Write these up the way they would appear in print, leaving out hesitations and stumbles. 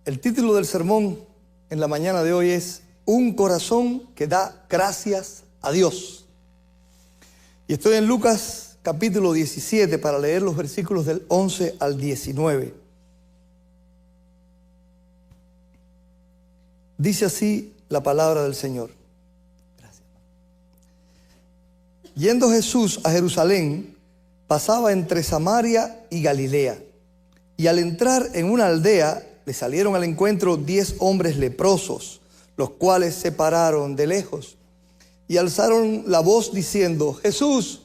El título del sermón en la mañana de hoy es Un corazón que da gracias a Dios. Y estoy en Lucas capítulo 17 para leer los versículos del 11 al 19. Dice así la palabra del Señor. Gracias. Yendo Jesús a Jerusalén, pasaba entre Samaria y Galilea. Y al entrar en una aldea, le salieron al encuentro 10 hombres leprosos, los cuales se pararon de lejos y alzaron la voz diciendo: Jesús,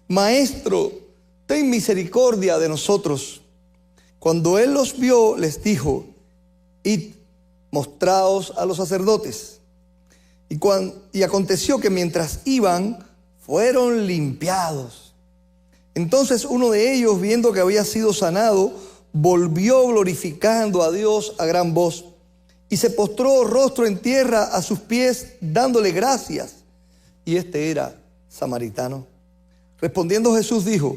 Maestro, ten misericordia de nosotros. Cuando él los vio, les dijo: Id, mostraos a los sacerdotes. Y aconteció que mientras iban, fueron limpiados. Entonces uno de ellos, viendo que había sido sanado, volvió glorificando a Dios a gran voz y se postró rostro en tierra a sus pies, dándole gracias. Y este era samaritano. Respondiendo Jesús dijo: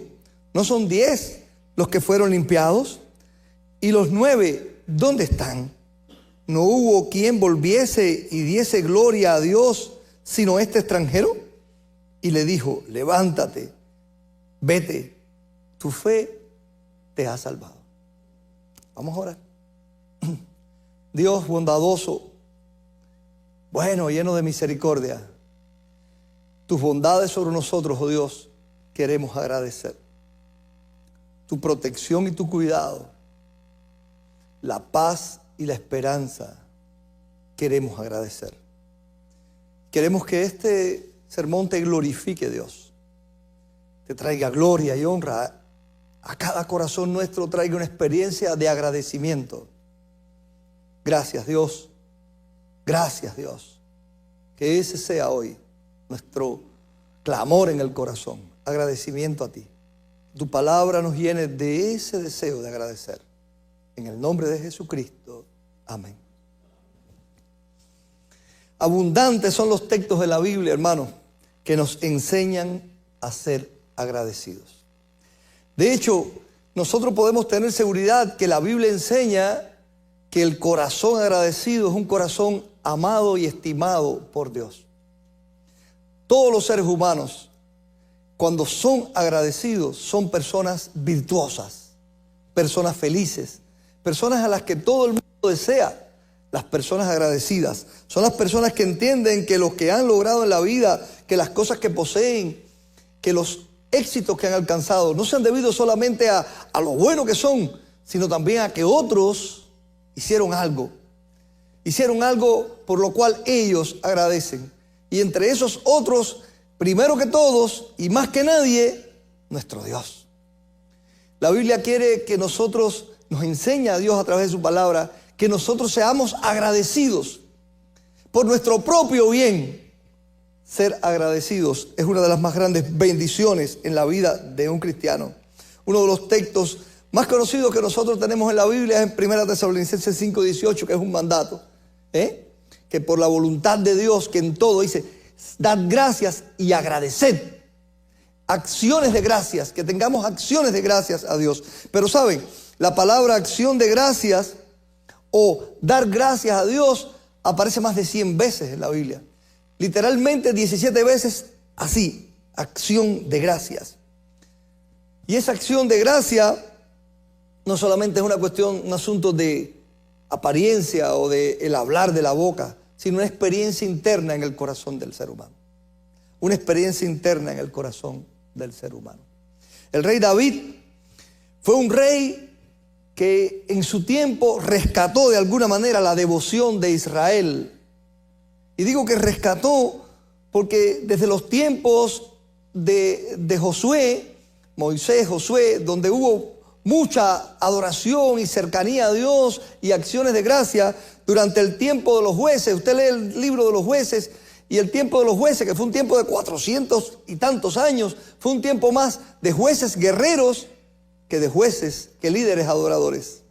¿no son 10 los que fueron limpiados? ¿Y los 9 dónde están? ¿No hubo quien volviese y diese gloria a Dios sino este extranjero? Y le dijo: levántate, vete, tu fe te ha salvado. Vamos a orar. Dios bondadoso, bueno, lleno de misericordia, tus bondades sobre nosotros, oh Dios, queremos agradecer. Tu protección y tu cuidado, la paz y la esperanza, queremos agradecer. Queremos que este sermón te glorifique, Dios, te traiga gloria y honra. A cada corazón nuestro traiga una experiencia de agradecimiento. Gracias, Dios. Gracias, Dios. Que ese sea hoy nuestro clamor en el corazón. Agradecimiento a ti. Tu palabra nos llene de ese deseo de agradecer. En el nombre de Jesucristo. Amén. Abundantes son los textos de la Biblia, hermanos, que nos enseñan a ser agradecidos. De hecho, nosotros podemos tener seguridad que la Biblia enseña que el corazón agradecido es un corazón amado y estimado por Dios. Todos los seres humanos, cuando son agradecidos, son personas virtuosas, personas felices, personas a las que todo el mundo desea. Las personas agradecidas son las personas que entienden que lo que han logrado en la vida, que las cosas que poseen, que los éxitos que han alcanzado no se han debido solamente a lo bueno que son, sino también a que otros hicieron algo por lo cual ellos agradecen. Y entre esos otros, primero que todos y más que nadie, nuestro Dios. La Biblia quiere que nosotros, nos enseña a Dios a través de su palabra, que nosotros seamos agradecidos por nuestro propio bien. Ser agradecidos es una de las más grandes bendiciones en la vida de un cristiano. Uno de los textos más conocidos que nosotros tenemos en la Biblia es en 1 Tesalonicenses 5:18, que es un mandato, que por la voluntad de Dios, que en todo dice, dad gracias y agradeced. Acciones de gracias, que tengamos acciones de gracias a Dios. Pero saben, la palabra acción de gracias o dar gracias a Dios aparece más de 100 veces en la Biblia. Literalmente 17 veces así, acción de gracias. Y esa acción de gracia no solamente es una cuestión, un asunto de apariencia o de el hablar de la boca, sino una experiencia interna en el corazón del ser humano. Una experiencia interna en el corazón del ser humano. El rey David fue un rey que en su tiempo rescató de alguna manera la devoción de Israel. Y digo que rescató porque desde los tiempos de Josué, Moisés, Josué, donde hubo mucha adoración y cercanía a Dios y acciones de gracia, durante el tiempo de los jueces, usted lee el libro de los jueces, y el tiempo de los jueces, que fue un tiempo de 400 y tantos años, fue un tiempo más de jueces guerreros que de jueces, que líderes adoradores.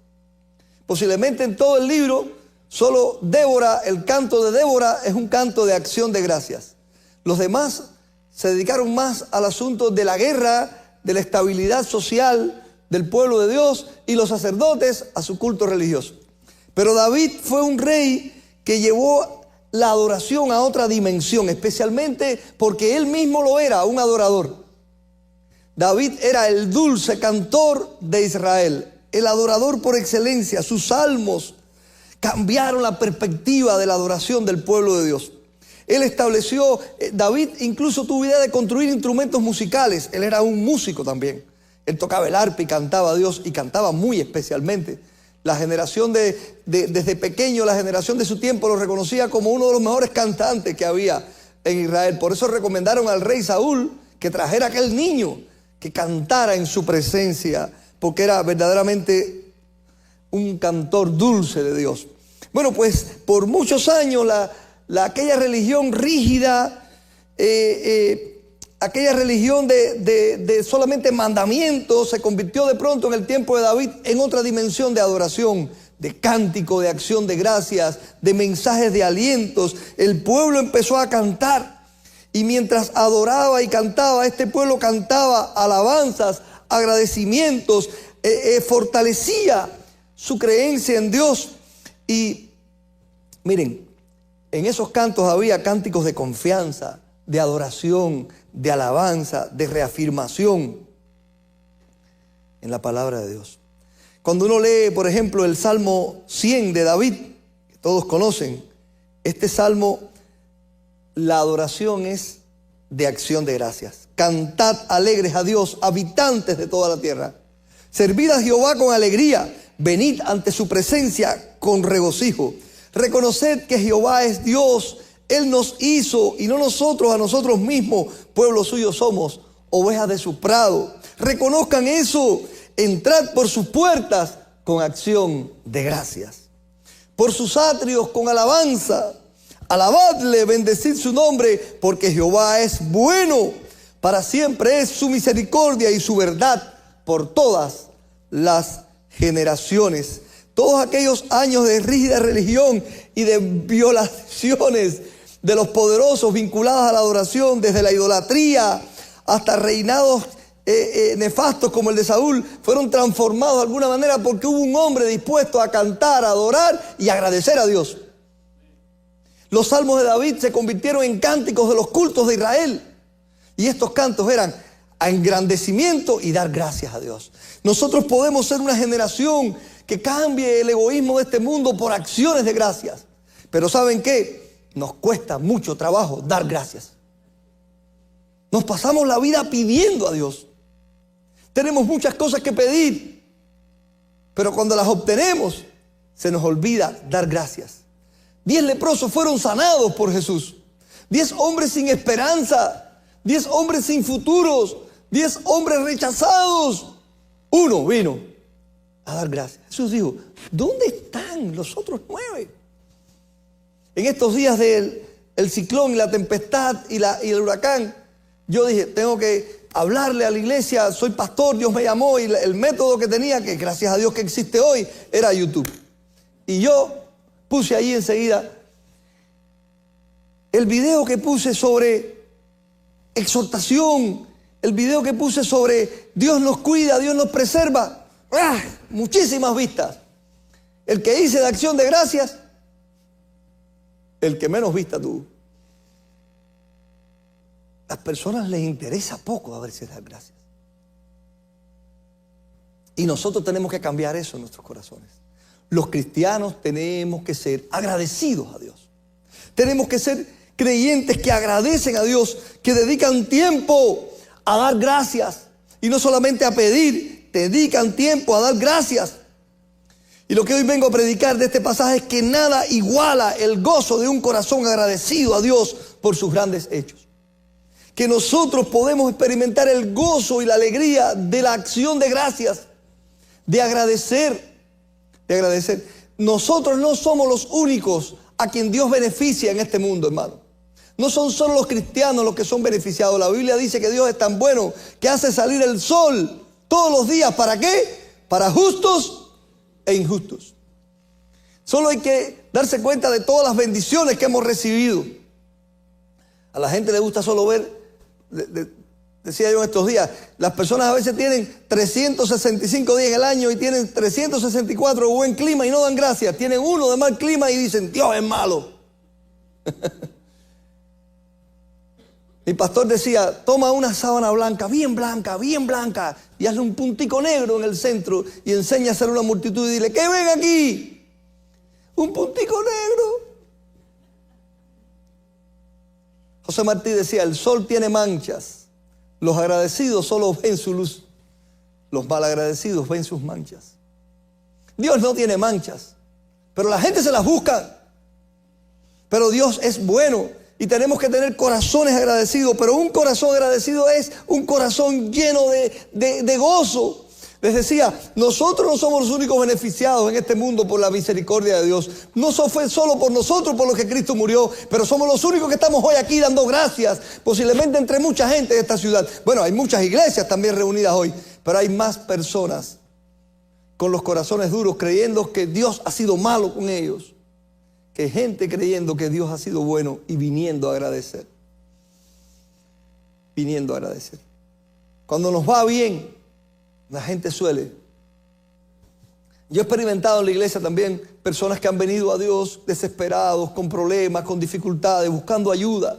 Posiblemente en todo el libro, solo Débora, el canto de Débora es un canto de acción de gracias. Los demás se dedicaron más al asunto de la guerra, de la estabilidad social del pueblo de Dios, y los sacerdotes a su culto religioso. Pero David fue un rey que llevó la adoración a otra dimensión, especialmente porque él mismo lo era, un adorador. David era el dulce cantor de Israel, el adorador por excelencia. Sus salmos cambiaron la perspectiva de la adoración del pueblo de Dios. Él estableció, David incluso tuvo idea de construir instrumentos musicales. Él era un músico también. Él tocaba el arpa y cantaba a Dios, y cantaba muy especialmente. La generación desde pequeño, la generación de su tiempo lo reconocía como uno de los mejores cantantes que había en Israel. Por eso recomendaron al rey Saúl que trajera a aquel niño que cantara en su presencia, porque era verdaderamente un cantor dulce de Dios. Bueno, pues por muchos años aquella religión rígida, aquella religión de solamente mandamientos, se convirtió de pronto en el tiempo de David en otra dimensión de adoración, de cántico, de acción de gracias, de mensajes de alientos. El pueblo empezó a cantar, y mientras adoraba y cantaba, este pueblo cantaba alabanzas, agradecimientos, fortalecía su creencia en Dios. Y miren, en esos cantos había cánticos de confianza, de adoración, de alabanza, de reafirmación en la palabra de Dios. Cuando uno lee, por ejemplo, el Salmo 100 de David, que todos conocen, este salmo, la adoración es de acción de gracias. Cantad alegres a Dios, habitantes de toda la tierra. Servid a Jehová con alegría, venid ante su presencia con regocijo. Reconoced que Jehová es Dios, Él nos hizo y no nosotros a nosotros mismos. Pueblo suyo somos, ovejas de su prado. Reconozcan eso. Entrad por sus puertas con acción de gracias, por sus atrios con alabanza. Alabadle, bendecid su nombre, porque Jehová es bueno. Para siempre es su misericordia y su verdad por todas las generaciones. Todos aquellos años de rígida religión y de violaciones de los poderosos vinculados a la adoración, desde la idolatría hasta reinados nefastos como el de Saúl, fueron transformados de alguna manera porque hubo un hombre dispuesto a cantar, a adorar y agradecer a Dios. Los salmos de David se convirtieron en cánticos de los cultos de Israel, y estos cantos eran a engrandecimiento y dar gracias a Dios. Nosotros podemos ser una generación que cambie el egoísmo de este mundo por acciones de gracias. Pero ¿saben qué? Nos cuesta mucho trabajo dar gracias. Nos pasamos la vida pidiendo a Dios. Tenemos muchas cosas que pedir, pero cuando las obtenemos, se nos olvida dar gracias. 10 leprosos fueron sanados por Jesús. 10 hombres sin esperanza, 10 hombres sin futuros, 10 hombres rechazados. Uno vino a dar gracias. Jesús dijo, ¿dónde están los otros 9? En estos días del ciclón y la tempestad y el huracán, yo dije, tengo que hablarle a la iglesia, soy pastor, Dios me llamó, y el método que tenía, que gracias a Dios que existe hoy, era YouTube. Y yo puse ahí enseguida el video que puse sobre exhortación, el video que puse sobre Dios nos cuida, Dios nos preserva. Muchísimas vistas. El que hice de acción de gracias, el que menos vista tuvo. A las personas les interesa poco a veces dar gracias. Y nosotros tenemos que cambiar eso en nuestros corazones. Los cristianos tenemos que ser agradecidos a Dios. Tenemos que ser creyentes que agradecen a Dios, que dedican tiempo a dar gracias. Y no solamente a pedir, dedican tiempo a dar gracias. Y lo que hoy vengo a predicar de este pasaje es que nada iguala el gozo de un corazón agradecido a Dios por sus grandes hechos. Que nosotros podemos experimentar el gozo y la alegría de la acción de gracias, de agradecer. Nosotros no somos los únicos a quien Dios beneficia en este mundo, hermano. No son solo los cristianos los que son beneficiados. La Biblia dice que Dios es tan bueno que hace salir el sol todos los días. ¿Para qué? Para justos e injustos. Solo hay que darse cuenta de todas las bendiciones que hemos recibido. A la gente le gusta solo ver decía yo en estos días, las personas a veces tienen 365 días en el año y tienen 364 de buen clima y no dan gracias. Tienen uno de mal clima y dicen, Dios es malo. Mi pastor decía, toma una sábana blanca, y hazle un puntico negro en el centro y enseña a hacer una multitud y dile, ¿qué ven aquí? Un puntico negro. José Martí decía, el sol tiene manchas, los agradecidos solo ven su luz, los malagradecidos ven sus manchas. Dios no tiene manchas, pero la gente se las busca. Pero Dios es bueno y tenemos que tener corazones agradecidos, pero un corazón agradecido es un corazón lleno de gozo. Les decía, nosotros no somos los únicos beneficiados en este mundo por la misericordia de Dios. No fue solo por nosotros por lo que Cristo murió, pero somos los únicos que estamos hoy aquí dando gracias, posiblemente entre mucha gente de esta ciudad. Bueno, hay muchas iglesias también reunidas hoy, pero hay más personas con los corazones duros creyendo que Dios ha sido malo con ellos, que gente creyendo que Dios ha sido bueno y viniendo a agradecer. Viniendo a agradecer. Cuando nos va bien, la gente suele. Yo he experimentado en la iglesia también personas que han venido a Dios desesperados, con problemas, con dificultades, buscando ayuda.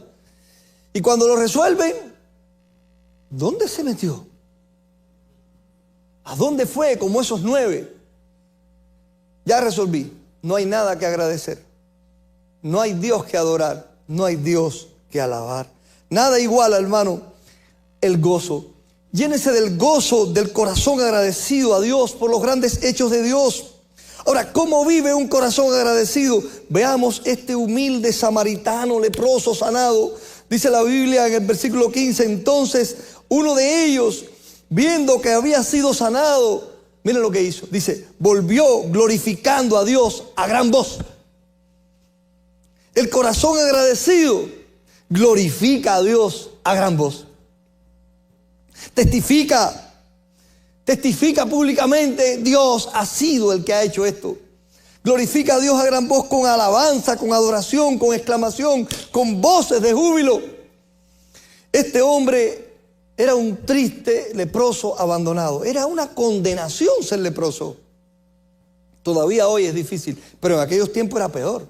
Y cuando lo resuelven, ¿dónde se metió? ¿A dónde fue? Como esos 9. Ya resolví. No hay nada que agradecer. No hay Dios que adorar. No hay Dios que alabar. Nada iguala, hermano, el gozo. Llénese del gozo del corazón agradecido a Dios por los grandes hechos de Dios. Ahora, ¿cómo vive un corazón agradecido? Veamos este humilde samaritano leproso sanado. Dice la Biblia en el versículo 15, entonces uno de ellos, viendo que había sido sanado, miren lo que hizo. Dice, volvió glorificando a Dios a gran voz. El corazón agradecido glorifica a Dios a gran voz. Testifica públicamente, Dios ha sido el que ha hecho esto. Glorifica a Dios a gran voz con alabanza, con adoración, con exclamación, con voces de júbilo. Este hombre era un triste leproso abandonado. Era una condenación ser leproso. Todavía hoy es difícil, pero en aquellos tiempos era peor.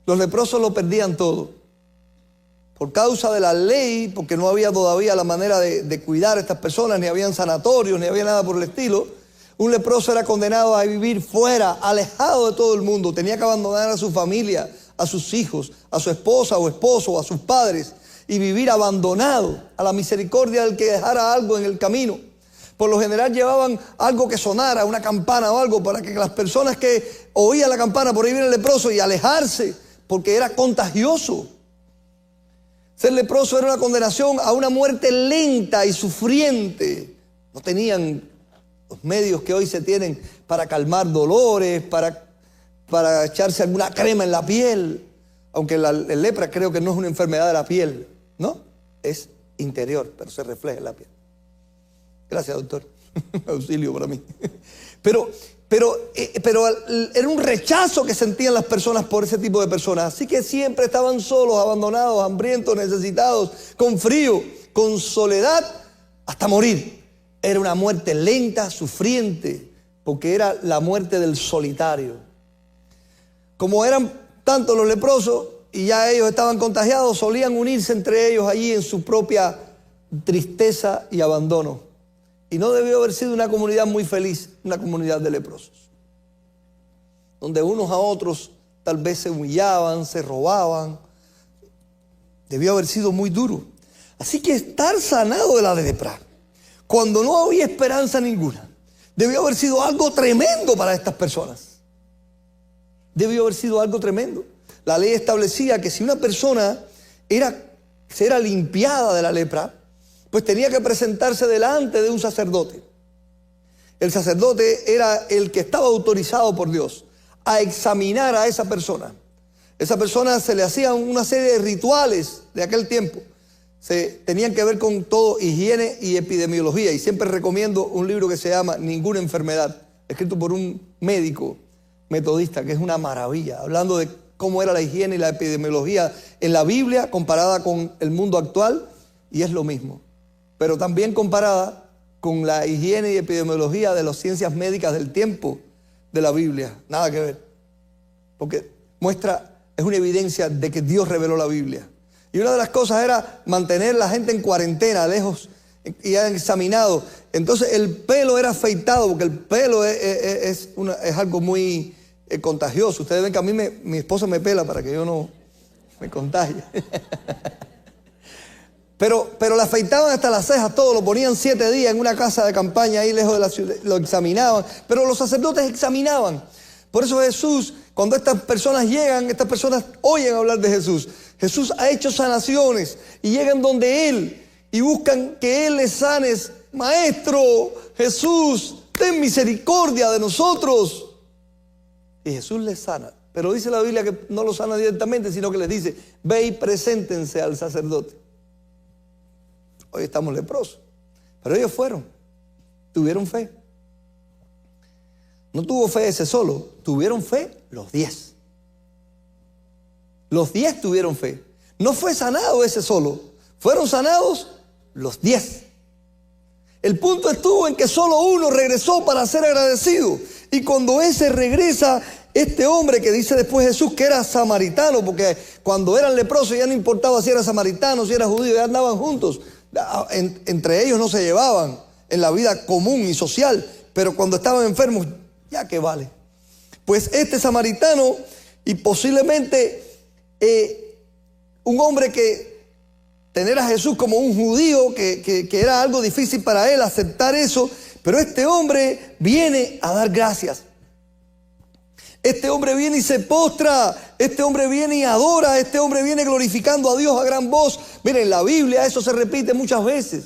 Los leprosos lo perdían todo. Por causa de la ley, porque no había todavía la manera de cuidar a estas personas, ni habían sanatorios, ni había nada por el estilo. Un leproso era condenado a vivir fuera, alejado de todo el mundo. Tenía que abandonar a su familia, a sus hijos, a su esposa o esposo, a sus padres, y vivir abandonado a la misericordia del que dejara algo en el camino. Por lo general llevaban algo que sonara, una campana o algo, para que las personas que oían la campana, por ahí viene el leproso, y alejarse, porque era contagioso. Ser leproso era una condenación a una muerte lenta y sufriente. No tenían los medios que hoy se tienen para calmar dolores, para echarse alguna crema en la piel. Aunque la lepra creo que no es una enfermedad de la piel, ¿no? Es interior, pero se refleja en la piel. Gracias, doctor. Auxilio para mí. Pero era un rechazo que sentían las personas por ese tipo de personas. Así que siempre estaban solos, abandonados, hambrientos, necesitados, con frío, con soledad, hasta morir. Era una muerte lenta, sufriente, porque era la muerte del solitario. Como eran tantos los leprosos y ya ellos estaban contagiados, solían unirse entre ellos allí en su propia tristeza y abandono. Y no debió haber sido una comunidad muy feliz, una comunidad de leprosos, donde unos a otros tal vez se humillaban, se robaban. Debió haber sido muy duro. Así que estar sanado de la lepra, cuando no había esperanza ninguna, debió haber sido algo tremendo para estas personas. Debió haber sido algo tremendo. La ley establecía que si una persona era limpiada de la lepra, pues tenía que presentarse delante de un sacerdote. El sacerdote era el que estaba autorizado por Dios a examinar a esa persona. Esa persona se le hacían una serie de rituales de aquel tiempo. Tenían que ver con todo higiene y epidemiología. Y siempre recomiendo un libro que se llama Ninguna enfermedad, escrito por un médico metodista, que es una maravilla, hablando de cómo era la higiene y la epidemiología en la Biblia comparada con el mundo actual, y es lo mismo. pero también comparada con la higiene y epidemiología de las ciencias médicas del tiempo de la Biblia. Nada que ver. Porque es una evidencia de que Dios reveló la Biblia. Y una de las cosas era mantener a la gente en cuarentena, lejos, y han examinado. Entonces el pelo era afeitado, porque el pelo es algo muy contagioso. Ustedes ven que a mí mi esposa me pela para que yo no me contagie. Pero le afeitaban hasta las cejas, todo, lo ponían 7 días en una casa de campaña ahí lejos de la ciudad, lo examinaban, pero los sacerdotes examinaban. Por eso Jesús, cuando estas personas llegan, estas personas oyen hablar de Jesús. Jesús ha hecho sanaciones y llegan donde Él y buscan que Él les sane. Maestro, Jesús, ten misericordia de nosotros. Y Jesús les sana. Pero dice la Biblia que no los sana directamente, sino que les dice, ve y preséntense al sacerdote. Hoy estamos leprosos. Pero ellos fueron, tuvieron fe. No tuvo fe ese solo, tuvieron fe los 10. Los 10 tuvieron fe. No fue sanado ese solo, fueron sanados los 10. El punto estuvo en que solo uno regresó para ser agradecido. Y cuando ese regresa, este hombre que dice después Jesús que era samaritano, porque cuando eran leprosos ya no importaba si era samaritano, si era judío, ya andaban juntos. Entre ellos no se llevaban en la vida común y social, pero cuando estaban enfermos, ya que vale. Pues este samaritano, y posiblemente un hombre que tener a Jesús como un judío, que era algo difícil para él aceptar eso, pero este hombre viene a dar gracias. Este hombre viene y se postra, este hombre viene y adora, este hombre viene glorificando a Dios a gran voz. Miren, en la Biblia eso se repite muchas veces.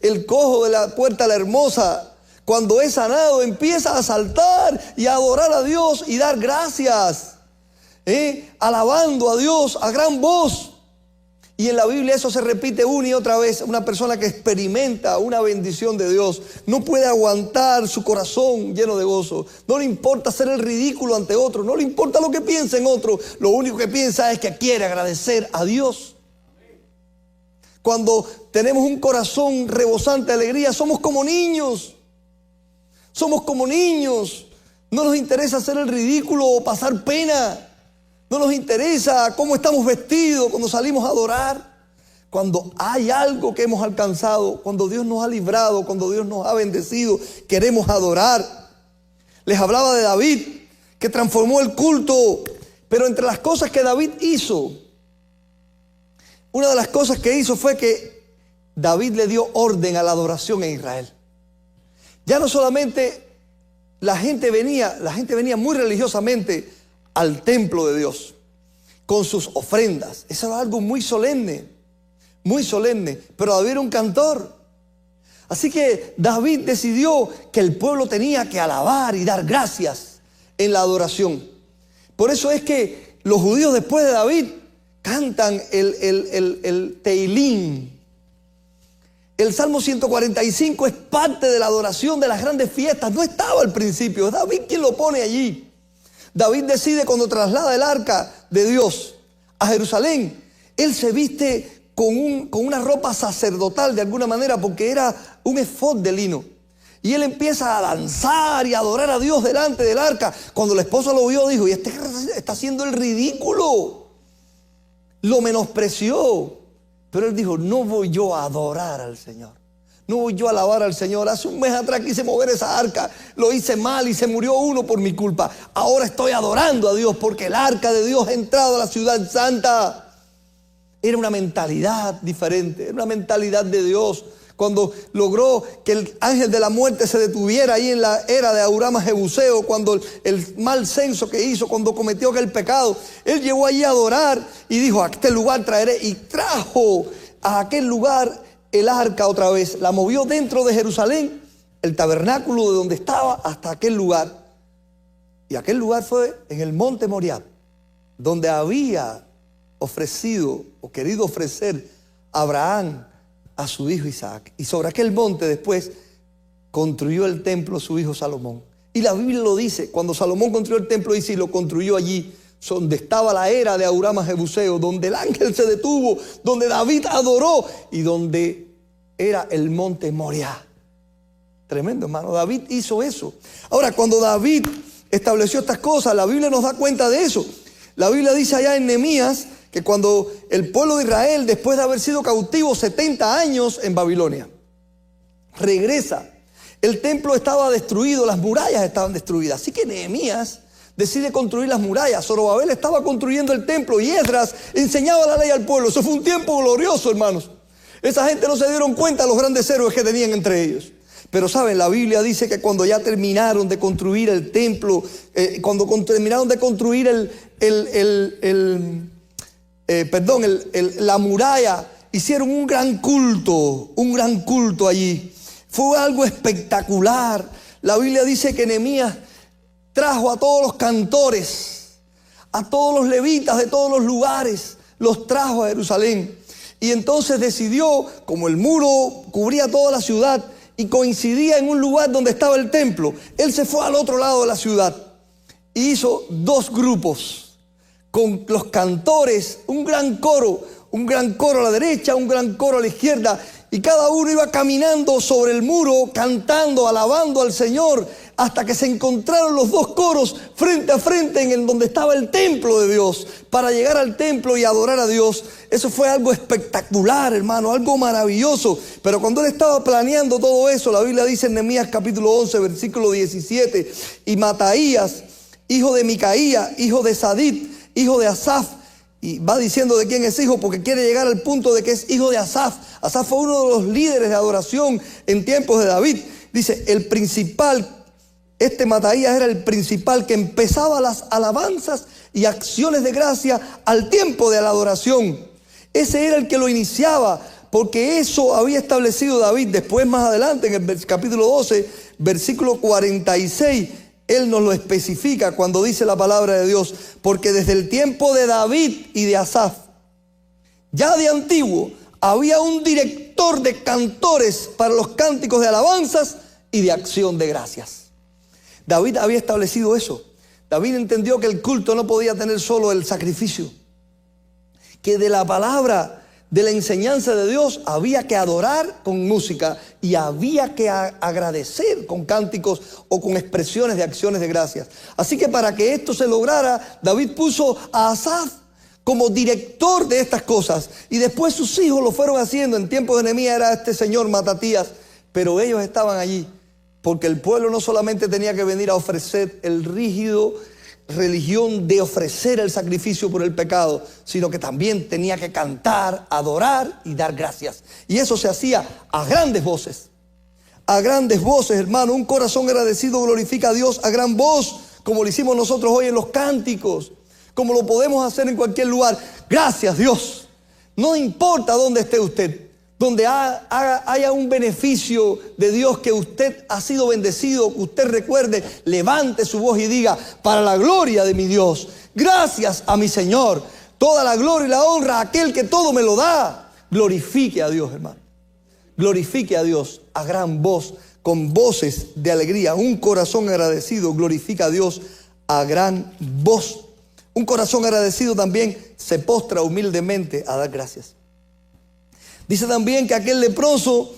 El cojo de la puerta la hermosa, cuando es sanado, empieza a saltar y a adorar a Dios y dar gracias, alabando a Dios a gran voz. Y en la Biblia eso se repite una y otra vez. Una persona que experimenta una bendición de Dios no puede aguantar su corazón lleno de gozo. No le importa hacer el ridículo ante otro, no le importa lo que piensen otros. Lo único que piensa es que quiere agradecer a Dios. Cuando tenemos un corazón rebosante de alegría, somos como niños. Somos como niños. No nos interesa hacer el ridículo o pasar pena. No nos interesa cómo estamos vestidos cuando salimos a adorar. Cuando hay algo que hemos alcanzado, cuando Dios nos ha librado, cuando Dios nos ha bendecido, queremos adorar. Les hablaba de David, que transformó el culto. Pero entre las cosas que David hizo, una de las cosas que hizo fue que David le dio orden a la adoración en Israel. Ya no solamente la gente venía muy religiosamente al templo de Dios con sus ofrendas. Eso era algo muy solemne, pero David era un cantor. Así que David decidió que el pueblo tenía que alabar y dar gracias en la adoración. Por eso es que los judíos después de David cantan el Teilín. El Salmo 145 es parte de la adoración de las grandes fiestas. No estaba al principio, es David quien lo pone allí. David decide cuando traslada el arca de Dios a Jerusalén, él se viste con una ropa sacerdotal de alguna manera, porque era un efod de lino. Y él empieza a danzar y a adorar a Dios delante del arca. Cuando la esposa lo vio, dijo, y este está haciendo el ridículo. Lo menospreció. Pero él dijo, no voy yo a adorar al Señor. No voy yo a alabar al Señor. Hace un mes atrás quise mover esa arca, lo hice mal y se murió uno por mi culpa. Ahora estoy adorando a Dios porque el arca de Dios ha entrado a la ciudad santa. Era una mentalidad diferente, era una mentalidad de Dios. Cuando logró que el ángel de la muerte se detuviera ahí en la era de Abraham Jebuseo, cuando el mal censo que hizo, cuando cometió aquel pecado, él llegó allí a adorar y dijo, a este lugar traeré, y trajo a aquel lugar el arca otra vez, la movió dentro de Jerusalén, el tabernáculo de donde estaba, hasta aquel lugar. Y aquel lugar fue en el monte Moriah, donde había ofrecido o querido ofrecer Abraham a su hijo Isaac. Y sobre aquel monte después construyó el templo su hijo Salomón. Y la Biblia lo dice, cuando Salomón construyó el templo, dice, y lo construyó allí donde estaba la era de Abraham Jebuseo, donde el ángel se detuvo, donde David adoró y donde era el monte Moriah. Tremendo, hermano. David hizo eso. Ahora, cuando David estableció estas cosas, la Biblia nos da cuenta de eso. La Biblia dice allá en Nehemías que cuando el pueblo de Israel, después de haber sido cautivo 70 años en Babilonia, regresa, el templo estaba destruido, las murallas estaban destruidas. Así que Nehemías decide construir las murallas. Zorobabel estaba construyendo el templo y Esdras enseñaba la ley al pueblo. Eso fue un tiempo glorioso, hermanos. Esa gente no se dieron cuenta de los grandes héroes que tenían entre ellos. Pero saben, la Biblia dice que cuando ya terminaron de construir el templo, cuando terminaron de construir la muralla, hicieron un gran culto allí. Fue algo espectacular. La Biblia dice que Nehemías trajo a todos los cantores, a todos los levitas de todos los lugares, los trajo a Jerusalén. Y entonces decidió, como el muro cubría toda la ciudad y coincidía en un lugar donde estaba el templo, él se fue al otro lado de la ciudad y hizo dos grupos con los cantores, un gran coro a la derecha, un gran coro a la izquierda, y cada uno iba caminando sobre el muro, cantando, alabando al Señor, hasta que se encontraron los dos coros frente a frente en donde estaba el templo de Dios, para llegar al templo y adorar a Dios. Eso fue algo espectacular, hermano, algo maravilloso. Pero cuando él estaba planeando todo eso, la Biblia dice en Nehemías capítulo 11, versículo 17, y Mataías, hijo de Micaía, hijo de Sadit, hijo de Asaf, y va diciendo de quién es hijo porque quiere llegar al punto de que es hijo de Asaf. Asaf fue uno de los líderes de adoración en tiempos de David. Dice, el principal, Mataías era el principal que empezaba las alabanzas y acciones de gracia al tiempo de la adoración. Ese era el que lo iniciaba, porque eso había establecido David. Después, más adelante, en el capítulo 12, versículo 46, él nos lo especifica cuando dice la palabra de Dios, porque desde el tiempo de David y de Asaf, ya de antiguo, había un director de cantores para los cánticos de alabanzas y de acción de gracias. David había establecido eso. David entendió que el culto no podía tener solo el sacrificio, que de la palabra, de la enseñanza de Dios, había que adorar con música y había que agradecer con cánticos o con expresiones de acciones de gracias. Así que para que esto se lograra, David puso a Asaf como director de estas cosas, y después sus hijos lo fueron haciendo. En tiempos de Nehemías era este señor Matatías, pero ellos estaban allí porque el pueblo no solamente tenía que venir a ofrecer el rígido religión de ofrecer el sacrificio por el pecado, sino que también tenía que cantar, adorar y dar gracias. Y eso se hacía a grandes voces, hermano. Un corazón agradecido glorifica a Dios a gran voz, como lo hicimos nosotros hoy en los cánticos, como lo podemos hacer en cualquier lugar. Gracias, Dios. No importa dónde esté usted, donde haya un beneficio de Dios, que usted ha sido bendecido, que usted recuerde, levante su voz y diga, para la gloria de mi Dios, gracias a mi Señor, toda la gloria y la honra a aquel que todo me lo da. Glorifique a Dios, hermano. Glorifique a Dios a gran voz, con voces de alegría. Un corazón agradecido glorifica a Dios a gran voz. Un corazón agradecido también se postra humildemente a dar gracias. Dice también que aquel leproso,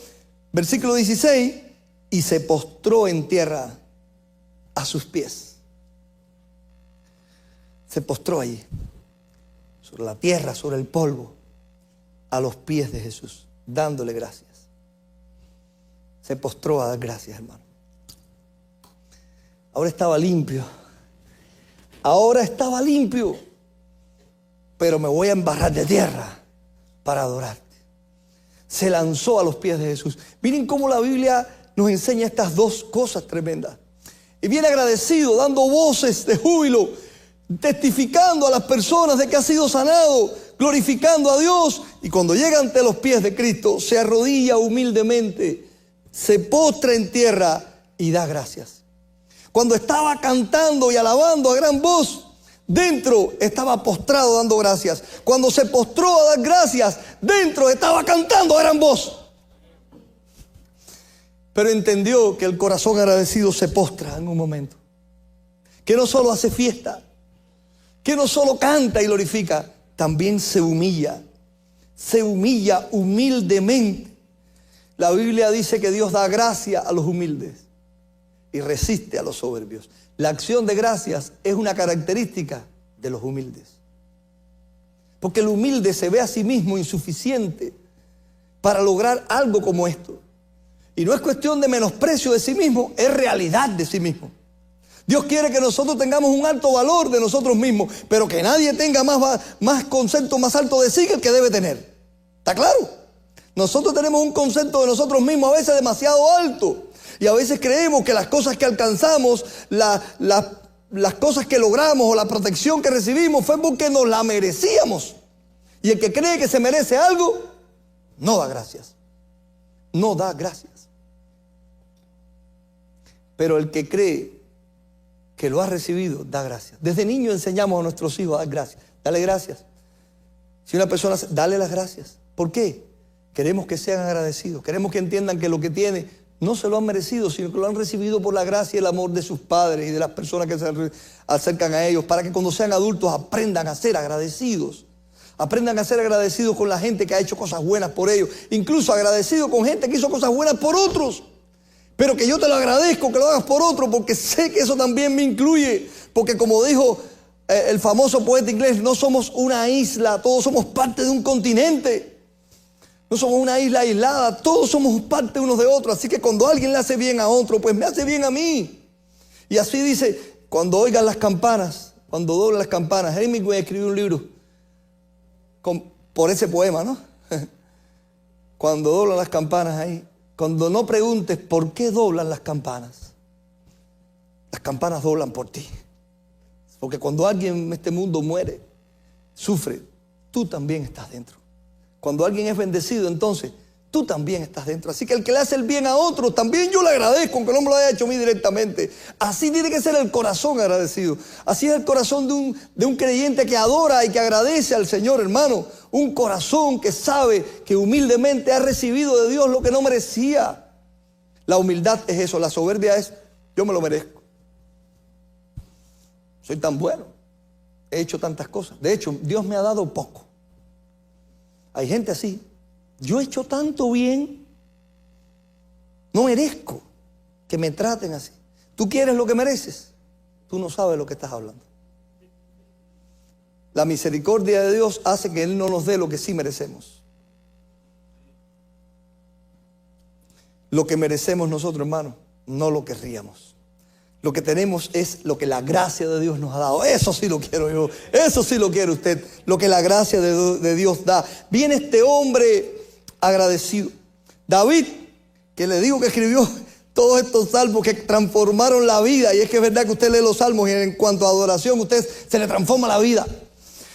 versículo 16, y se postró en tierra a sus pies. Se postró allí, sobre la tierra, sobre el polvo, a los pies de Jesús, dándole gracias. Se postró a dar gracias, hermano. Ahora estaba limpio. Pero me voy a embarrar de tierra para adorarte. Se lanzó a los pies de Jesús. Miren cómo la Biblia nos enseña estas dos cosas tremendas. Y viene agradecido, dando voces de júbilo, testificando a las personas de que ha sido sanado, glorificando a Dios. Y cuando llega ante los pies de Cristo, se arrodilla humildemente, se postra en tierra y da gracias. Cuando estaba cantando y alabando a gran voz, dentro estaba postrado dando gracias. Cuando se postró a dar gracias, dentro estaba cantando a gran voz. Pero entendió que el corazón agradecido se postra en un momento. Que no solo hace fiesta, que no solo canta y glorifica, también se humilla humildemente. La Biblia dice que Dios da gracia a los humildes y resiste a los soberbios. La acción de gracias es una característica de los humildes. Porque el humilde se ve a sí mismo insuficiente para lograr algo como esto. Y no es cuestión de menosprecio de sí mismo, es realidad de sí mismo. Dios quiere que nosotros tengamos un alto valor de nosotros mismos, pero que nadie tenga más concepto más alto de sí que el que debe tener. ¿Está claro? Nosotros tenemos un concepto de nosotros mismos a veces demasiado alto. Y a veces creemos que las cosas que alcanzamos, las cosas que logramos o la protección que recibimos fue porque nos la merecíamos. Y el que cree que se merece algo, no da gracias. No da gracias. Pero el que cree que lo ha recibido, da gracias. Desde niño enseñamos a nuestros hijos a dar gracias. Dale gracias. Si una persona, dale las gracias. ¿Por qué? Queremos que sean agradecidos. Queremos que entiendan que lo que tiene no se lo han merecido, sino que lo han recibido por la gracia y el amor de sus padres y de las personas que se acercan a ellos, para que cuando sean adultos aprendan a ser agradecidos. Aprendan a ser agradecidos con la gente que ha hecho cosas buenas por ellos. Incluso agradecidos con gente que hizo cosas buenas por otros. Pero que yo te lo agradezco, que lo hagas por otro, porque sé que eso también me incluye. Porque como dijo el famoso poeta inglés, no somos una isla, todos somos parte de un continente. No somos una isla aislada, todos somos parte unos de otros. Así que cuando alguien le hace bien a otro, pues me hace bien a mí. Y así dice, cuando oigan las campanas, cuando doblan las campanas. Hemingway escribió un libro por ese poema, ¿no? Cuando doblan las campanas ahí. Cuando no preguntes por qué doblan las campanas doblan por ti. Porque cuando alguien en este mundo muere, sufre, tú también estás dentro. Cuando alguien es bendecido, entonces tú también estás dentro. Así que el que le hace el bien a otros, también yo le agradezco, aunque no me lo haya hecho a mí directamente. Así tiene que ser el corazón agradecido. Así es el corazón de un creyente que adora y que agradece al Señor, hermano. Un corazón que sabe que humildemente ha recibido de Dios lo que no merecía. La humildad es eso, la soberbia es, yo me lo merezco. Soy tan bueno, he hecho tantas cosas. De hecho, Dios me ha dado poco. Hay gente así. Yo he hecho tanto bien, no merezco que me traten así. ¿Tú quieres lo que mereces? Tú no sabes lo que estás hablando. La misericordia de Dios hace que Él no nos dé lo que sí merecemos. Lo que merecemos nosotros, hermanos, no lo querríamos. Lo que tenemos es lo que la gracia de Dios nos ha dado. Eso sí lo quiero yo. Eso sí lo quiere usted. Lo que la gracia de Dios da. Viene este hombre agradecido. David, que le digo que escribió todos estos salmos que transformaron la vida. Y es que es verdad que usted lee los salmos y en cuanto a adoración, usted se le transforma la vida.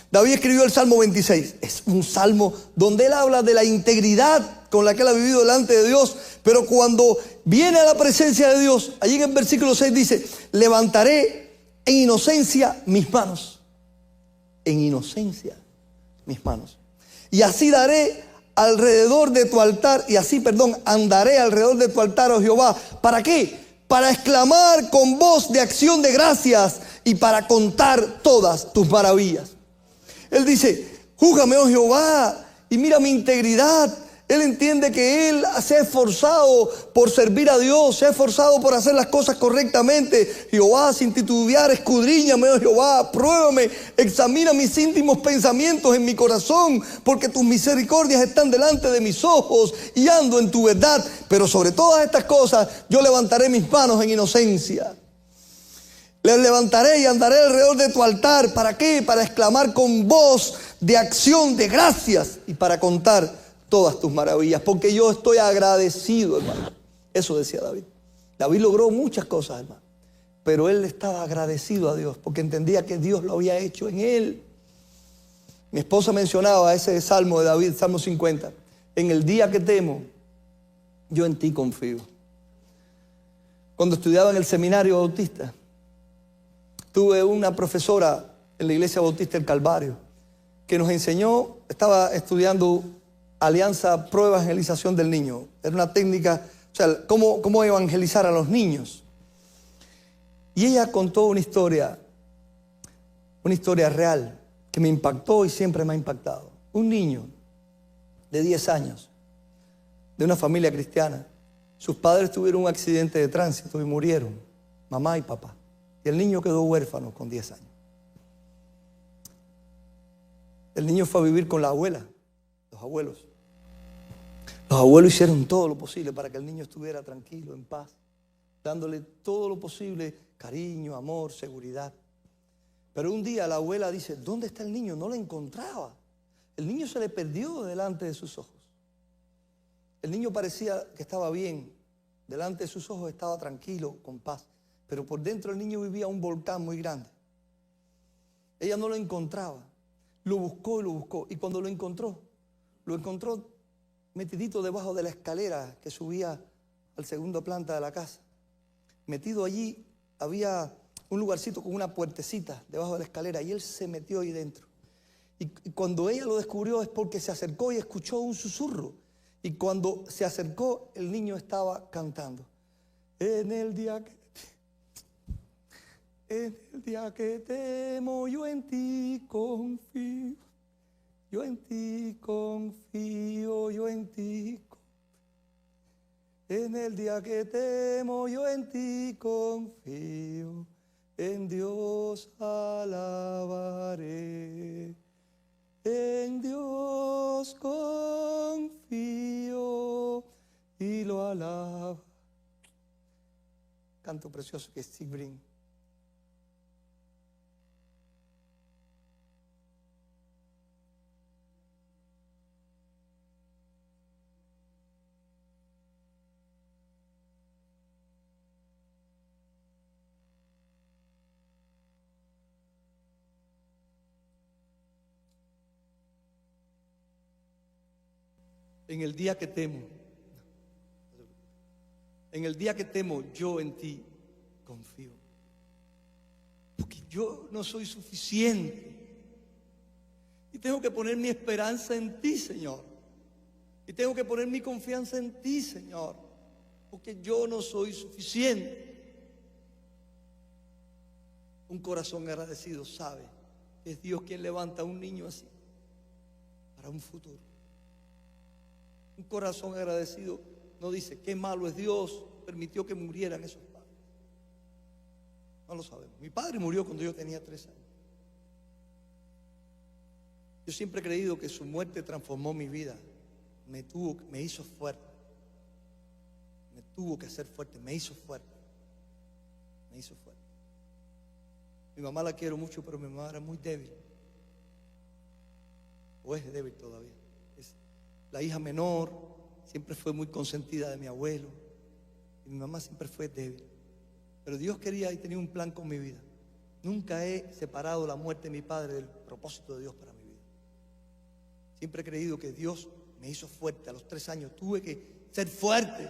David escribió el Salmo 26. Es un salmo donde él habla de la integridad con la que él ha vivido delante de Dios. Pero cuando viene a la presencia de Dios, allí en el versículo 6 dice, levantaré en inocencia mis manos. En inocencia mis manos. Y así daré alrededor de tu altar, andaré alrededor de tu altar, oh Jehová. ¿Para qué? Para exclamar con voz de acción de gracias y para contar todas tus maravillas. Él dice, júzgame, oh Jehová, y mira mi integridad. Él entiende que él se ha esforzado por servir a Dios, se ha esforzado por hacer las cosas correctamente. Jehová, sin titubear, escudriñame, oh Jehová, pruébame, examina mis íntimos pensamientos en mi corazón, porque tus misericordias están delante de mis ojos y ando en tu verdad. Pero sobre todas estas cosas, yo levantaré mis manos en inocencia. Les levantaré y andaré alrededor de tu altar. ¿Para qué? Para exclamar con voz de acción de gracias y para contar todas tus maravillas, porque yo estoy agradecido, hermano. Eso decía David. David logró muchas cosas, hermano, pero él estaba agradecido a Dios porque entendía que Dios lo había hecho en él. Mi esposa mencionaba ese salmo de David, Salmo 50. En el día que temo, yo en ti confío. Cuando estudiaba en el seminario bautista, tuve una profesora en la iglesia bautista del Calvario que nos enseñó, estaba estudiando Alianza Pro Evangelización del Niño. Era una técnica, o sea, cómo evangelizar a los niños. Y ella contó una historia real que me impactó y siempre me ha impactado. Un niño de 10 años, de una familia cristiana. Sus padres tuvieron un accidente de tránsito y murieron, mamá y papá. Y el niño quedó huérfano con 10 años. El niño fue a vivir con la abuela, los abuelos. Los abuelos hicieron todo lo posible para que el niño estuviera tranquilo, en paz, dándole todo lo posible, cariño, amor, seguridad. Pero un día la abuela dice, ¿dónde está el niño? No lo encontraba. El niño se le perdió delante de sus ojos. El niño parecía que estaba bien, delante de sus ojos estaba tranquilo, con paz. Pero por dentro el niño vivía un volcán muy grande. Ella no lo encontraba. Lo buscó y lo buscó. Y cuando lo encontró metidito debajo de la escalera que subía al segundo planta de la casa. Metido allí había un lugarcito con una puertecita debajo de la escalera y él se metió ahí dentro. Y cuando ella lo descubrió es porque se acercó y escuchó un susurro. Y cuando se acercó el niño estaba cantando. En el día que temo, yo en ti confío. Yo en ti confío, yo en ti confío. En el día que temo, yo en ti confío. En Dios alabaré. En Dios confío y lo alaba. Canto precioso que es Sigrid. En el día que temo, yo en ti confío. Porque yo no soy suficiente. Y tengo que poner mi esperanza en ti, Señor. Y tengo que poner mi confianza en ti, Señor. Porque yo no soy suficiente. Un corazón agradecido sabe que es Dios quien levanta a un niño así para un futuro. Un corazón agradecido no dice, qué malo es Dios, permitió que murieran esos padres. No lo sabemos. Mi padre murió cuando yo tenía 3 años. Yo siempre he creído que su muerte transformó mi vida. Me hizo fuerte. Me tuvo que hacer fuerte, me hizo fuerte. Me hizo fuerte. Mi mamá la quiero mucho, pero mi mamá era muy débil. O es débil todavía. La hija menor, siempre fue muy consentida de mi abuelo. Y mi mamá siempre fue débil. Pero Dios quería y tenía un plan con mi vida. Nunca he separado la muerte de mi padre del propósito de Dios para mi vida. Siempre he creído que Dios me hizo fuerte. A los 3 años tuve que ser fuerte.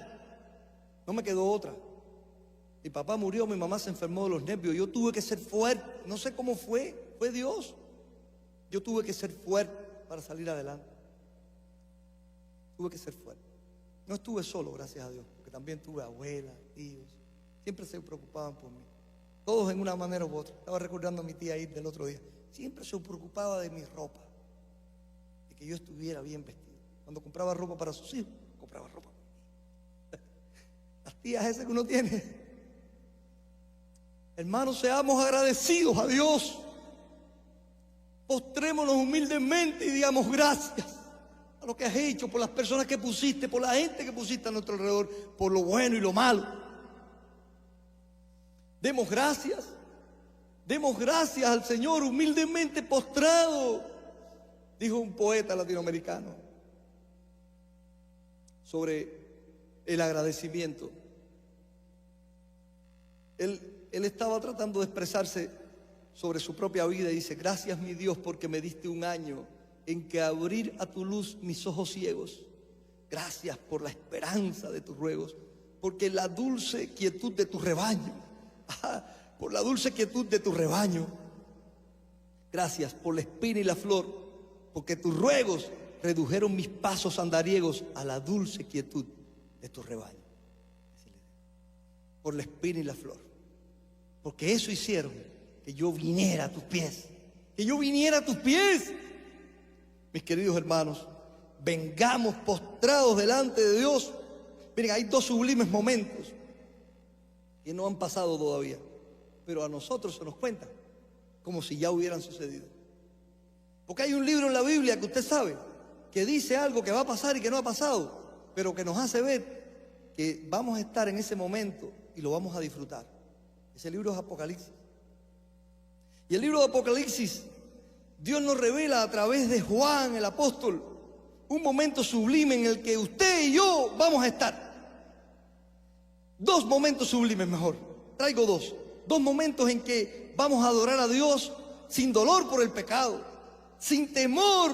No me quedó otra. Mi papá murió, mi mamá se enfermó de los nervios. Yo tuve que ser fuerte. No sé cómo fue. Fue Dios. Yo tuve que ser fuerte para salir adelante. Tuve que ser fuerte. No estuve solo, gracias a Dios, porque también tuve abuelas, tíos. Siempre se preocupaban por mí. Todos en una manera u otra. Estaba recordando a mi tía ahí del otro día. Siempre se preocupaba de mi ropa, de que yo estuviera bien vestido. Cuando compraba ropa para sus hijos, compraba ropa para mí. Las tías esas que uno tiene. Hermanos, seamos agradecidos a Dios. Postrémonos humildemente y digamos gracias a lo que has hecho, por las personas que pusiste, por la gente que pusiste a nuestro alrededor, por lo bueno y lo malo. Demos gracias al Señor humildemente postrado, dijo un poeta latinoamericano sobre el agradecimiento. Él estaba tratando de expresarse sobre su propia vida y dice, gracias mi Dios porque me diste un año en que abrir a tu luz mis ojos ciegos. Gracias por la esperanza de tus ruegos, porque la dulce quietud de tu rebaño, por la dulce quietud de tu rebaño. Gracias por la espina y la flor, porque tus ruegos redujeron mis pasos andariegos a la dulce quietud de tu rebaño. Por la espina y la flor, porque eso hicieron que yo viniera a tus pies, que yo viniera a tus pies. Mis queridos hermanos, vengamos postrados delante de Dios. Miren, hay dos sublimes momentos que no han pasado todavía, pero a nosotros se nos cuenta como si ya hubieran sucedido. Porque hay un libro en la Biblia que usted sabe que dice algo que va a pasar y que no ha pasado, pero que nos hace ver que vamos a estar en ese momento y lo vamos a disfrutar. Ese libro es Apocalipsis. Y el libro de Apocalipsis, Dios nos revela a través de Juan el apóstol un momento sublime en el que usted y yo vamos a estar. Dos momentos sublimes, mejor. Traigo dos momentos en que vamos a adorar a Dios sin dolor por el pecado, sin temor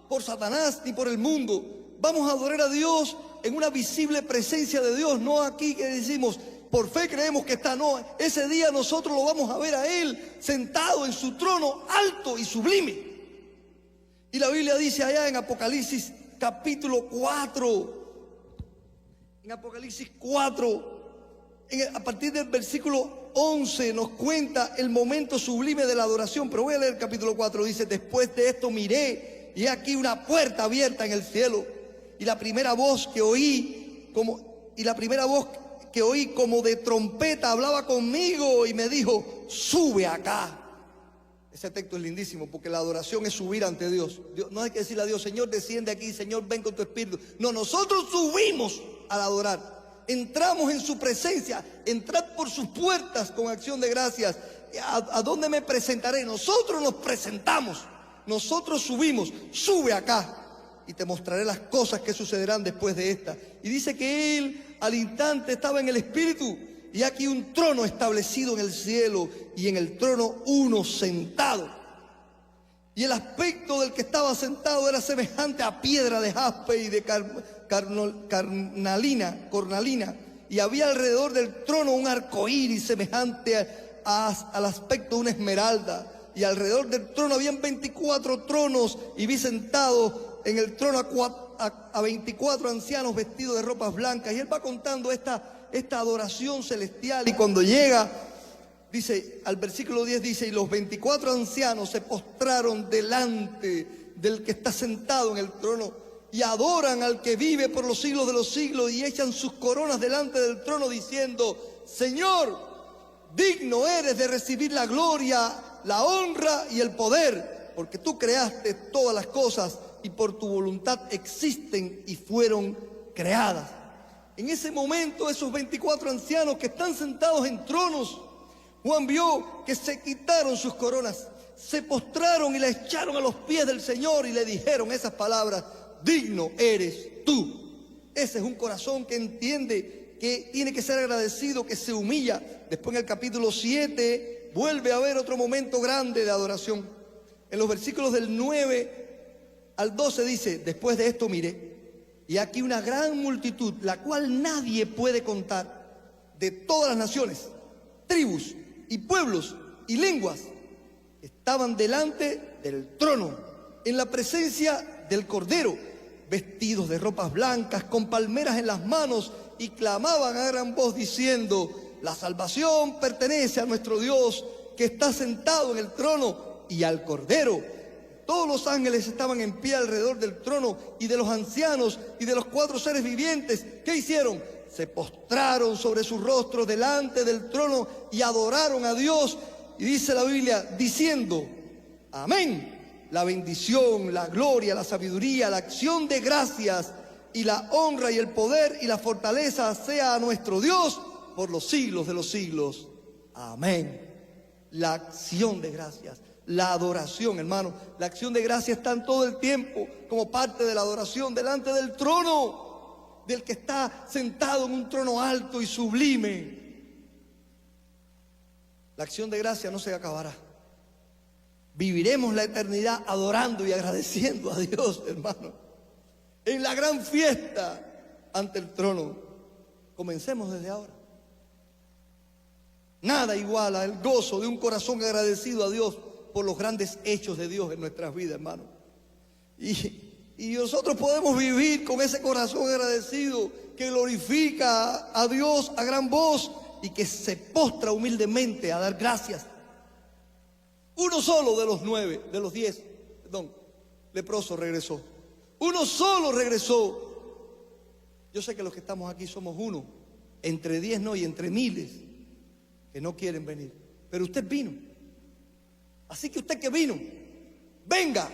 por Satanás ni por el mundo. Vamos a adorar a Dios en una visible presencia de Dios, no aquí que decimos por fe creemos que está, no, ese día nosotros lo vamos a ver a Él sentado en su trono alto y sublime. Y la Biblia dice allá en Apocalipsis capítulo 4, en Apocalipsis 4, a partir del versículo 11 nos cuenta el momento sublime de la adoración. Pero voy a leer el capítulo 4, dice: después de esto miré, y aquí una puerta abierta en el cielo, y la primera voz que oí como de trompeta hablaba conmigo y me dijo: sube acá. Ese texto es lindísimo porque la adoración es subir ante Dios. No hay que decirle a Dios: Señor, desciende aquí, Señor, ven con tu espíritu. No, nosotros subimos al adorar. Entramos en su presencia, entrad por sus puertas con acción de gracias. ¿A dónde me presentaré? Nosotros nos presentamos, nosotros subimos. Sube acá y te mostraré las cosas que sucederán después de esta. Y dice que él al instante estaba en el espíritu, y aquí un trono establecido en el cielo, y en el trono uno sentado. Y el aspecto del que estaba sentado era semejante a piedra de jaspe y de cornalina, y había alrededor del trono un arco iris semejante al aspecto de una esmeralda. Y alrededor del trono habían 24 tronos, y vi sentado en el trono a 24 ancianos vestidos de ropas blancas. Y él va contando esta adoración celestial. Y cuando llega, dice, al versículo 10 dice: y los 24 ancianos se postraron delante del que está sentado en el trono, y adoran al que vive por los siglos de los siglos, y echan sus coronas delante del trono diciendo: Señor, digno eres de recibir la gloria, la honra y el poder, porque tú creaste todas las cosas y por tu voluntad existen y fueron creadas. En ese momento, esos 24 ancianos que están sentados en tronos, Juan vio que se quitaron sus coronas, se postraron y la echaron a los pies del Señor y le dijeron esas palabras: digno eres tú. Ese es un corazón que entiende que tiene que ser agradecido, que se humilla. Después en el capítulo 7 vuelve a haber otro momento grande de adoración. En los versículos del 9 al 12 dice: después de esto miré, y aquí una gran multitud, la cual nadie puede contar, de todas las naciones, tribus y pueblos y lenguas, estaban delante del trono, en la presencia del Cordero, vestidos de ropas blancas, con palmeras en las manos, y clamaban a gran voz diciendo: la salvación pertenece a nuestro Dios, que está sentado en el trono, y al Cordero. Todos los ángeles estaban en pie alrededor del trono y de los ancianos y de los 4 seres vivientes. ¿Qué hicieron? Se postraron sobre sus rostros delante del trono y adoraron a Dios. Y dice la Biblia, diciendo: amén. La bendición, la gloria, la sabiduría, la acción de gracias y la honra y el poder y la fortaleza sea a nuestro Dios por los siglos de los siglos. Amén. La acción de gracias. La adoración, hermano, la acción de gracias está en todo el tiempo como parte de la adoración delante del trono, del que está sentado en un trono alto y sublime. La acción de gracias no se acabará. Viviremos la eternidad adorando y agradeciendo a Dios, hermano, en la gran fiesta ante el trono. Comencemos desde ahora. Nada iguala el gozo de un corazón agradecido a Dios por los grandes hechos de Dios en nuestras vidas, hermano. Y nosotros podemos vivir con ese corazón agradecido que glorifica a Dios a gran voz y que se postra humildemente a dar gracias. Uno solo de los 10 leprosos regresó. Uno solo regresó. Yo sé que los que estamos aquí somos uno, entre 10 no, y entre miles que no quieren venir. Pero usted vino. Así que usted que vino, venga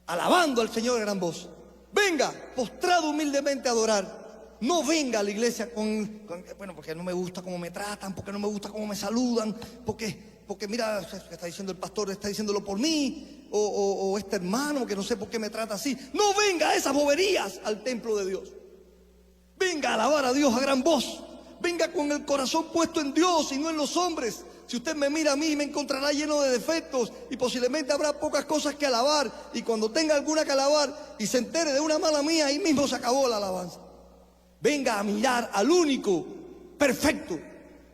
alabando al Señor a gran voz. Venga postrado humildemente a adorar. No venga a la iglesia bueno, porque no me gusta cómo me tratan, porque no me gusta cómo me saludan, porque mira, está diciendo el pastor, está diciéndolo por mí, o este hermano que no sé por qué me trata así. No venga a esas boberías al templo de Dios. Venga a alabar a Dios a gran voz. Venga con el corazón puesto en Dios y no en los hombres. Si usted me mira a mí, me encontrará lleno de defectos y posiblemente habrá pocas cosas que alabar. Y cuando tenga alguna que alabar y se entere de una mala mía, ahí mismo se acabó la alabanza. Venga a mirar al único perfecto,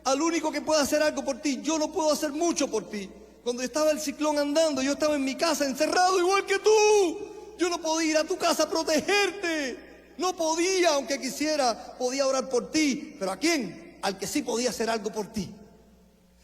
al único que puede hacer algo por ti. Yo no puedo hacer mucho por ti. Cuando estaba el ciclón andando, yo estaba en mi casa encerrado igual que tú. Yo no podía ir a tu casa a protegerte. No podía, aunque quisiera, podía orar por ti. ¿Pero a quién? Al que sí podía hacer algo por ti.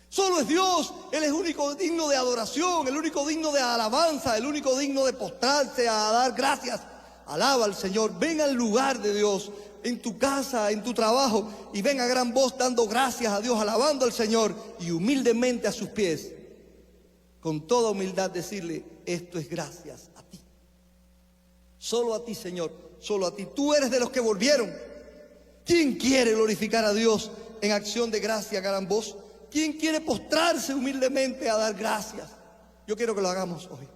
Solo es Dios. Él es el único digno de adoración, el único digno de alabanza, el único digno de postrarse a dar gracias. Alaba al Señor. Ven al lugar de Dios, en tu casa, en tu trabajo, y ven a gran voz dando gracias a Dios, alabando al Señor, y humildemente a sus pies, con toda humildad decirle: esto es gracias a ti. Solo a ti, Señor, solo a ti. Tú eres de los que volvieron. ¿Quién quiere glorificar a Dios en acción de gracia a gran voz? ¿Quién quiere postrarse humildemente a dar gracias? Yo quiero que lo hagamos hoy.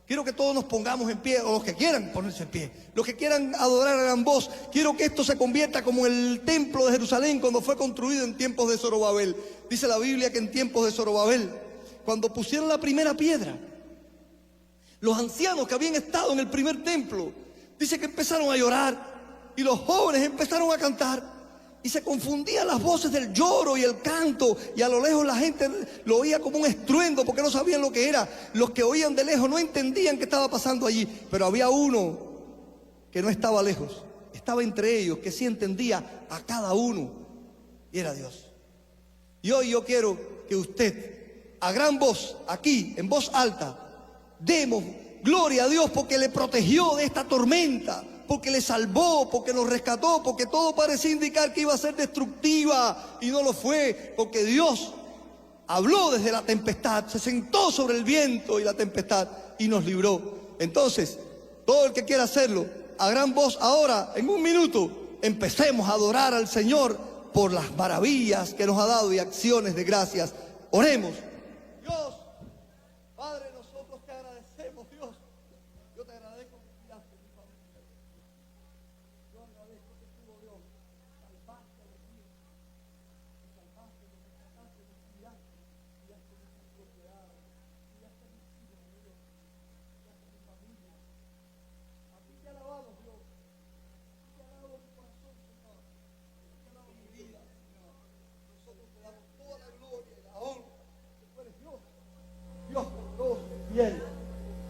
Quiero que todos nos pongamos en pie, o los que quieran ponerse en pie, los que quieran adorar a gran voz. Quiero que esto se convierta como el templo de Jerusalén cuando fue construido en tiempos de Zorobabel. Dice la Biblia que en tiempos de Zorobabel, cuando pusieron la primera piedra, los ancianos que habían estado en el primer templo, dice que empezaron a llorar y los jóvenes empezaron a cantar. Y se confundían las voces del lloro y el canto, y a lo lejos la gente lo oía como un estruendo porque no sabían lo que era. Los que oían de lejos no entendían qué estaba pasando allí, pero había uno que no estaba lejos, estaba entre ellos, que sí entendía a cada uno, y era Dios. Y hoy yo quiero que usted, a gran voz, aquí, en voz alta, demos gloria a Dios porque le protegió de esta tormenta, porque le salvó, porque nos rescató, porque todo parecía indicar que iba a ser destructiva y no lo fue, porque Dios habló desde la tempestad, se sentó sobre el viento y la tempestad y nos libró. Entonces, todo el que quiera hacerlo, a gran voz ahora, en un minuto, empecemos a adorar al Señor por las maravillas que nos ha dado y acciones de gracias. Oremos. Dios, Padre, nosotros te agradecemos, Dios. Yo te agradezco que cuidaste de mi familia. Yo agradezco que tú, Dios, salvaste a los míos. Me salvaste, me rescataste, me cuidaste. Cuidaste mis hijos, cuidaste mis hijos, Dios. Cuidaste mi familia. A ti te alabamos, Dios. A ti te alabo mi corazón, Señor. A ti te alabo mi vida, Señor. Nosotros te damos toda la gloria y la honra. Que tú eres Dios. Dios poderoso y fiel.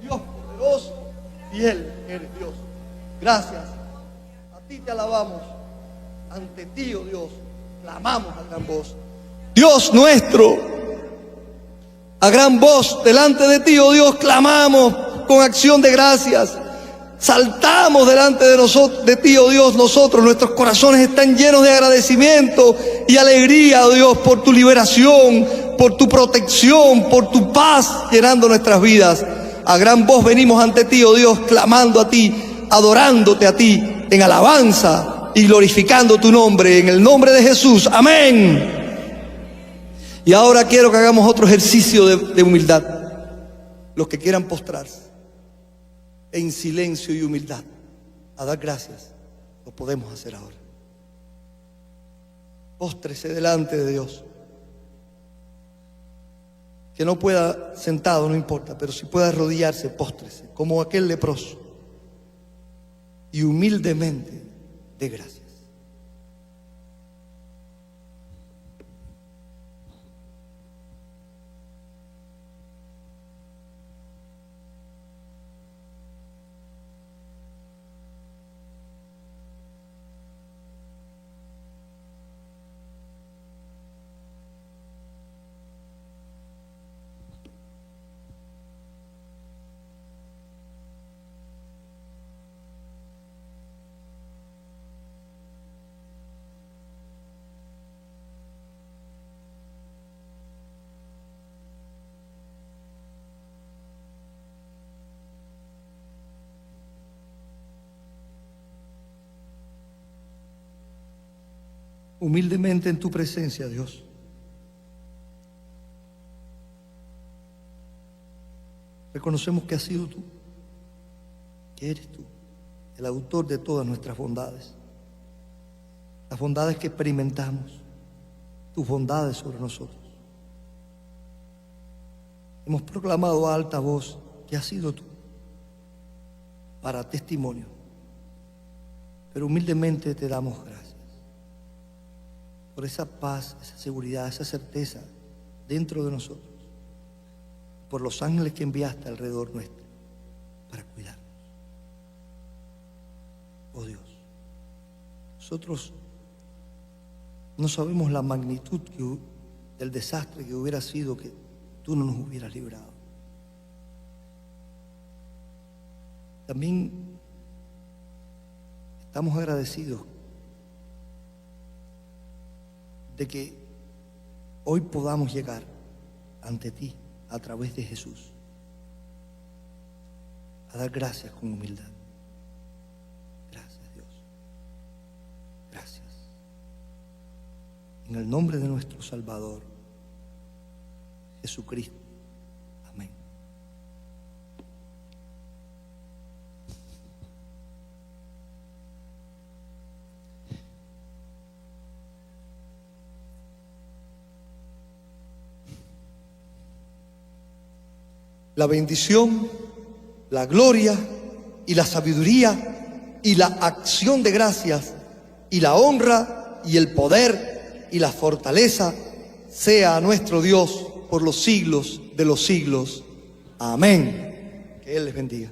Dios poderoso y fiel eres Dios. Gracias. A ti te alabamos. Ante ti, oh Dios, clamamos a gran voz. Dios nuestro, a gran voz delante de ti, oh Dios, clamamos con acción de gracias. Saltamos delante de nosotros, de ti, oh Dios, nosotros, nuestros corazones están llenos de agradecimiento y alegría, oh Dios, por tu liberación, por tu protección, por tu paz, llenando nuestras vidas. A gran voz venimos ante ti, oh Dios, clamando a ti, adorándote a ti, en alabanza y glorificando tu nombre, en el nombre de Jesús. Amén. Y ahora quiero que hagamos otro ejercicio de humildad. Los que quieran postrarse en silencio y humildad a dar gracias, lo podemos hacer ahora. Póstrese delante de Dios. Que no pueda sentado, no importa, pero si puede arrodillarse, póstrese, como aquel leproso, y humildemente dé gracias. humildemente en tu presencia, Dios. Reconocemos que has sido tú, que eres tú, el autor de todas nuestras bondades. Las bondades que experimentamos, tus bondades sobre nosotros. Hemos proclamado a alta voz que has sido tú, para testimonio. Pero humildemente te damos gracias por esa paz, esa seguridad, esa certeza dentro de nosotros, por los ángeles que enviaste alrededor nuestro para cuidarnos. Oh Dios, nosotros no sabemos la magnitud del desastre que hubiera sido que tú no nos hubieras librado. También estamos agradecidos de que hoy podamos llegar ante ti a través de Jesús a dar gracias con humildad. Gracias, Dios. Gracias. En el nombre de nuestro Salvador, Jesucristo. Amén. La bendición, la gloria y la sabiduría y la acción de gracias y la honra y el poder y la fortaleza sea a nuestro Dios por los siglos de los siglos. Amén. Que Él les bendiga.